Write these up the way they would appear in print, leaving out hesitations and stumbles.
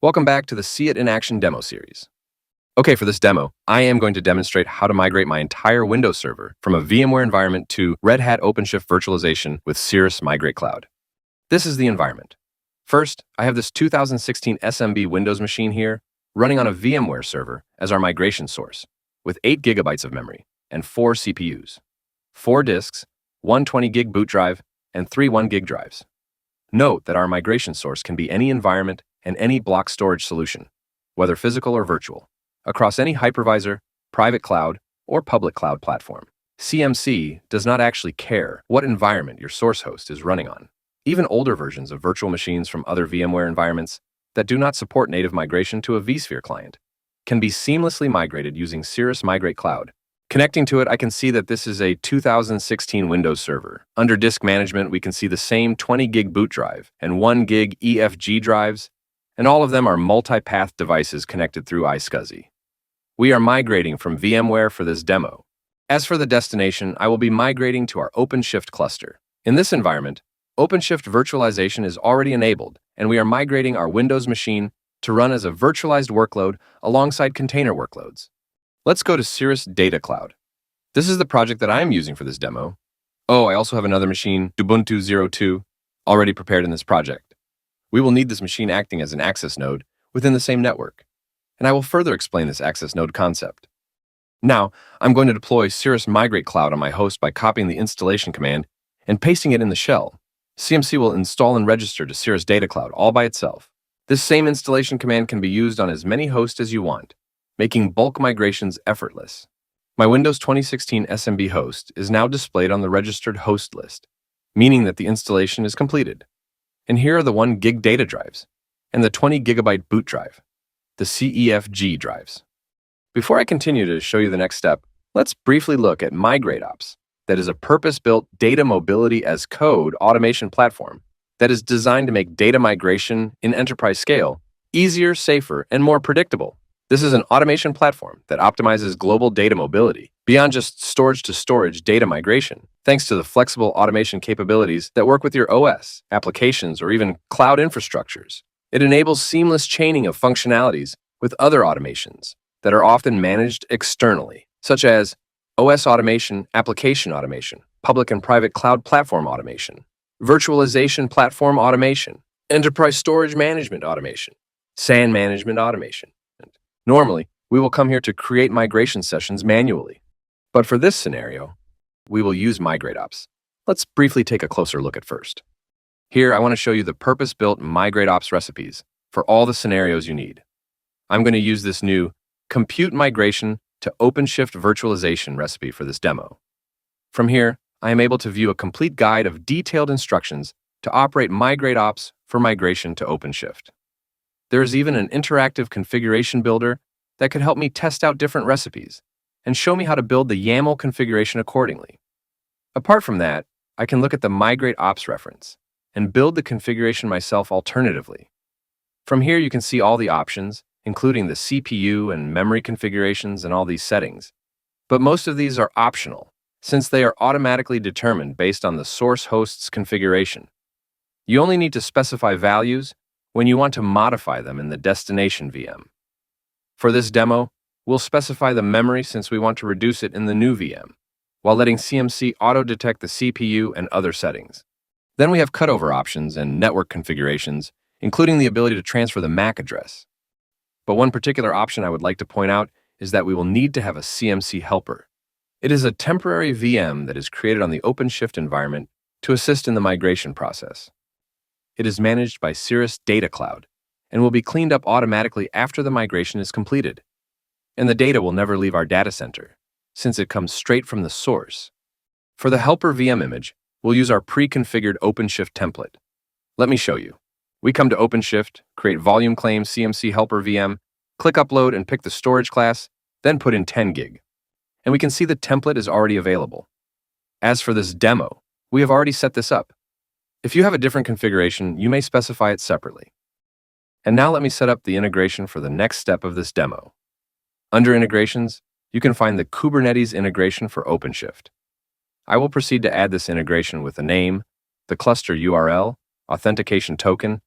Welcome back to the See It in Action demo series. Okay, for this demo, I am going to demonstrate how to migrate my entire Windows server from a VMware environment to Red Hat OpenShift Virtualization with Cirrus Migrate Cloud. This is the environment. First, I have this 2016 SMB Windows machine here running on a VMware server as our migration source with 8 gigabytes of memory and 4 CPUs, 4 disks, 1 20 gig boot drive, and 3 1 gig drives. Note that our migration source can be any environment and any block storage solution, whether physical or virtual, across any hypervisor, private cloud, or public cloud platform. CMC does not actually care what environment your source host is running on. Even older versions of virtual machines from other VMware environments that do not support native migration to a vSphere client can be seamlessly migrated using Cirrus Migrate Cloud. Connecting to it, I can see that this is a 2016 Windows server. Under disk management, we can see the same 20 gig boot drive and 1 gig EFG drives, and all of them are multi-path devices connected through iSCSI. We are migrating from VMware for this demo. As for the destination, I will be migrating to our OpenShift cluster. In this environment, OpenShift Virtualization is already enabled, and we are migrating our Windows machine to run as a virtualized workload alongside container workloads. Let's go to Cirrus Data Cloud. This is the project that I am using for this demo. Oh, I also have another machine, Ubuntu 02, already prepared in this project. We will need this machine acting as an access node within the same network, and I will further explain this access node concept. Now, I'm going to deploy Cirrus Migrate Cloud on my host by copying the installation command and pasting it in the shell. CMC will install and register to Cirrus Data Cloud all by itself. This same installation command can be used on as many hosts as you want, making bulk migrations effortless. My Windows 2016 SMB host is now displayed on the registered host list, meaning that the installation is completed. And here are the 1 gig data drives and the 20 gigabyte boot drive, the CEFG drives. Before I continue to show you the next step, let's briefly look at MigrateOps, that is a purpose-built data mobility as code automation platform that is designed to make data migration in enterprise scale easier, safer, and more predictable. This is an automation platform that optimizes global data mobility beyond just storage-to-storage data migration, thanks to the flexible automation capabilities that work with your OS, applications, or even cloud infrastructures. It enables seamless chaining of functionalities with other automations that are often managed externally, such as OS automation, application automation, public and private cloud platform automation, virtualization platform automation, enterprise storage management automation, SAN management automation. Normally, we will come here to create migration sessions manually. But for this scenario, we will use MigrateOps. Let's briefly take a closer look at first. Here, I want to show you the purpose-built MigrateOps recipes for all the scenarios you need. I'm going to use this new Compute Migration to OpenShift Virtualization recipe for this demo. From here, I am able to view a complete guide of detailed instructions to operate MigrateOps for migration to OpenShift. There is even an interactive configuration builder that could help me test out different recipes and show me how to build the YAML configuration accordingly. Apart from that, I can look at the MigrateOps reference and build the configuration myself alternatively. From here, you can see all the options, including the CPU and memory configurations and all these settings. But most of these are optional, since they are automatically determined based on the source host's configuration. You only need to specify values when you want to modify them in the destination VM. For this demo, we'll specify the memory since we want to reduce it in the new VM, while letting CMC auto-detect the CPU and other settings. Then we have cutover options and network configurations, including the ability to transfer the MAC address. But one particular option I would like to point out is that we will need to have a CMC helper. It is a temporary VM that is created on the OpenShift environment to assist in the migration process. It is managed by Cirrus Data Cloud and will be cleaned up automatically after the migration is completed. And the data will never leave our data center, since it comes straight from the source. For the helper VM image, we'll use our pre-configured OpenShift template. Let me show you. We come to OpenShift, create volume claim CMC helper VM, click upload and pick the storage class, then put in 10 gig. And we can see the template is already available. As for this demo, we have already set this up. If you have a different configuration, you may specify it separately. And now let me set up the integration for the next step of this demo. Under Integrations, you can find the Kubernetes integration for OpenShift. I will proceed to add this integration with the name, the cluster URL, authentication token,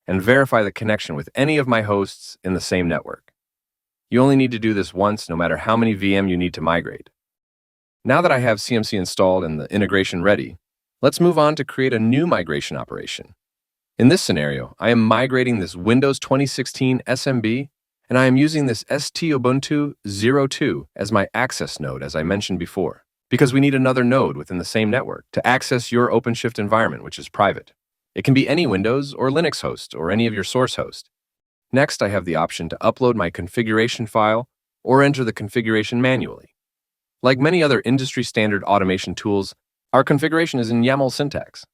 and verify the connection with any of my hosts in the same network. You only need to do this once, no matter how many VM you need to migrate. Now that I have CMC installed and the integration ready, let's move on to create a new migration operation. In this scenario, I am migrating this Windows 2016 SMB, and I am using this ST Ubuntu 02 as my access node, as I mentioned before, because we need another node within the same network to access your OpenShift environment, which is private. It can be any Windows or Linux host or any of your source host. Next, I have the option to upload my configuration file or enter the configuration manually. Like many other industry-standard automation tools, our configuration is in YAML syntax.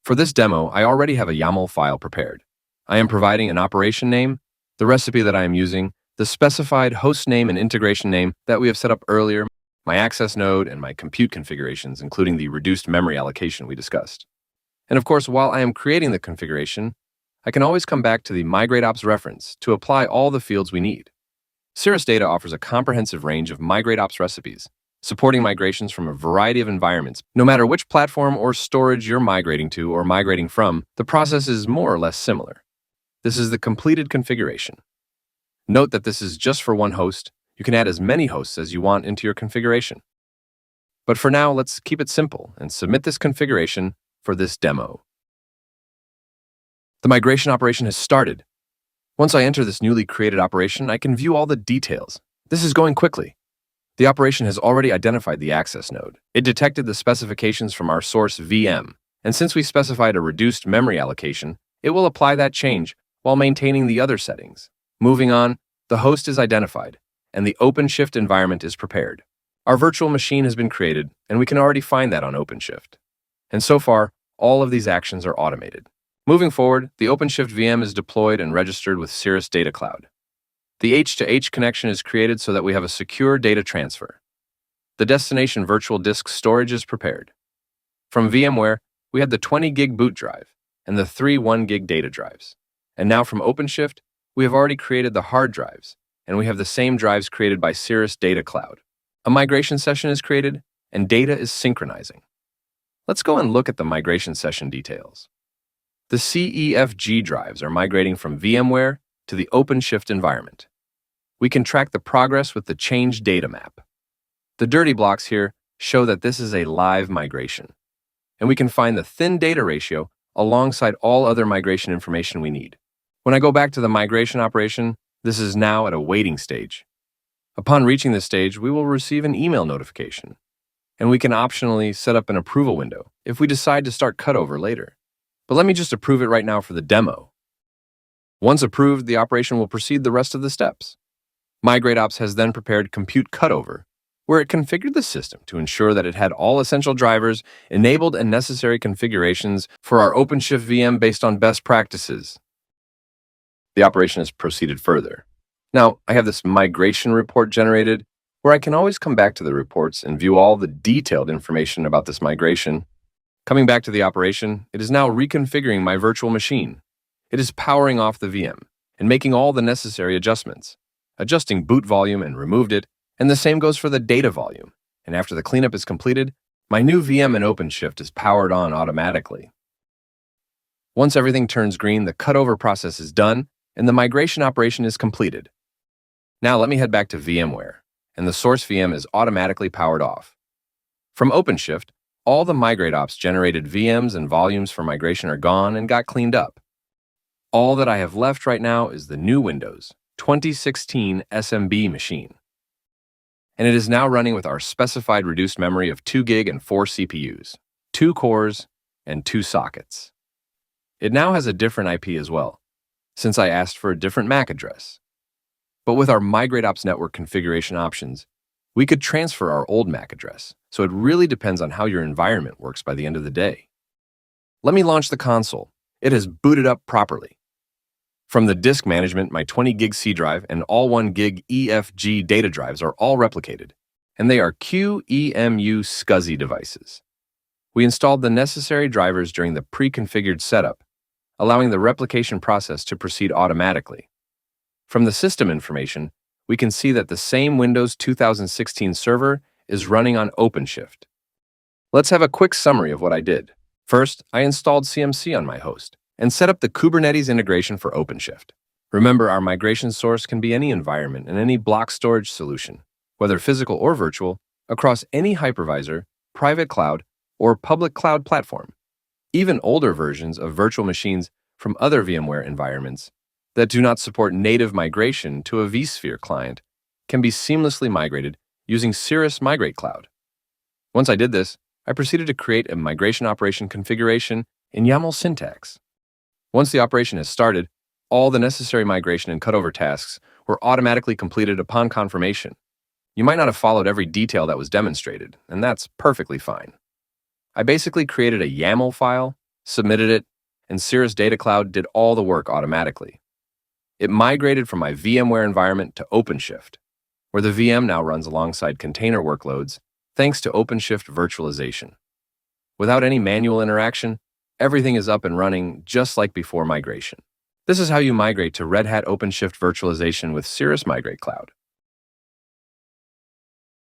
For this demo, I already have a YAML file prepared. I am providing an operation name, the recipe that I am using, the specified host name and integration name that we have set up earlier, my access node, and my compute configurations, including the reduced memory allocation we discussed. And of course, while I am creating the configuration, I can always come back to the MigrateOps reference to apply all the fields we need. Cirrus Data offers a comprehensive range of MigrateOps recipes, supporting migrations from a variety of environments. No matter which platform or storage you're migrating to or migrating from, the process is more or less similar. This is the completed configuration. Note that this is just for one host. You can add as many hosts as you want into your configuration. But for now, let's keep it simple and submit this configuration for this demo. The migration operation has started. Once I enter this newly created operation, I can view all the details. This is going quickly. The operation has already identified the access node. It detected the specifications from our source VM, and since we specified a reduced memory allocation, it will apply that change while maintaining the other settings. Moving on, the host is identified, and the OpenShift environment is prepared. Our virtual machine has been created, and we can already find that on OpenShift. And so far, all of these actions are automated. Moving forward, the OpenShift VM is deployed and registered with Cirrus Data Cloud. The H2H connection is created so that we have a secure data transfer. The destination virtual disk storage is prepared. From VMware, we had the 20 gig boot drive and the 3 1 gig data drives. And now from OpenShift, we have already created the hard drives, and we have the same drives created by Cirrus Data Cloud. A migration session is created, and data is synchronizing. Let's go and look at the migration session details. The CEFG drives are migrating from VMware to the OpenShift environment. We can track the progress with the change data map. The dirty blocks here show that this is a live migration, and we can find the thin data ratio alongside all other migration information we need. When I go back to the migration operation, this is now at a waiting stage. Upon reaching this stage, we will receive an email notification, and we can optionally set up an approval window if we decide to start cutover later. But let me just approve it right now for the demo. Once approved, the operation will proceed the rest of the steps. MigrateOps has then prepared compute cutover, where it configured the system to ensure that it had all essential drivers enabled and necessary configurations for our OpenShift VM based on best practices. The operation has proceeded further. Now, I have this migration report generated, where I can always come back to the reports and view all the detailed information about this migration. Coming back to the operation, it is now reconfiguring my virtual machine. It is powering off the VM and making all the necessary adjustments, adjusting boot volume and removed it, and the same goes for the data volume. And after the cleanup is completed, my new VM in OpenShift is powered on automatically. Once everything turns green, the cutover process is done and the migration operation is completed. Now let me head back to VMware, and the source VM is automatically powered off. From OpenShift, all the MigrateOps generated VMs and volumes for migration are gone and got cleaned up. All that I have left right now is the new Windows 2016 SMB machine. And it is now running with our specified reduced memory of 2 gig and 4 CPUs, 2 cores, and 2 sockets. It now has a different IP as well, since I asked for a different MAC address. But with our MigrateOps network configuration options, we could transfer our old MAC address, so it really depends on how your environment works by the end of the day. Let me launch the console. It has booted up properly. From the disk management, my 20 gig C drive and all 1 gig EFG data drives are all replicated, and they are QEMU SCSI devices. We installed the necessary drivers during the pre-configured setup, allowing the replication process to proceed automatically. From the system information, we can see that the same Windows 2016 server is running on OpenShift. Let's have a quick summary of what I did. First, I installed CMC on my host, and set up the Kubernetes integration for OpenShift. Remember, our migration source can be any environment and any block storage solution, whether physical or virtual, across any hypervisor, private cloud, or public cloud platform. Even older versions of virtual machines from other VMware environments that do not support native migration to a vSphere client can be seamlessly migrated using Cirrus Migrate Cloud. Once I did this, I proceeded to create a migration operation configuration in YAML syntax. Once the operation has started, all the necessary migration and cutover tasks were automatically completed upon confirmation. You might not have followed every detail that was demonstrated, and that's perfectly fine. I basically created a YAML file, submitted it, and Cirrus Data Cloud did all the work automatically. It migrated from my VMware environment to OpenShift, where the VM now runs alongside container workloads thanks to OpenShift Virtualization. Without any manual interaction, everything is up and running just like before migration. This is how you migrate to Red Hat OpenShift Virtualization with Cirrus Migrate Cloud.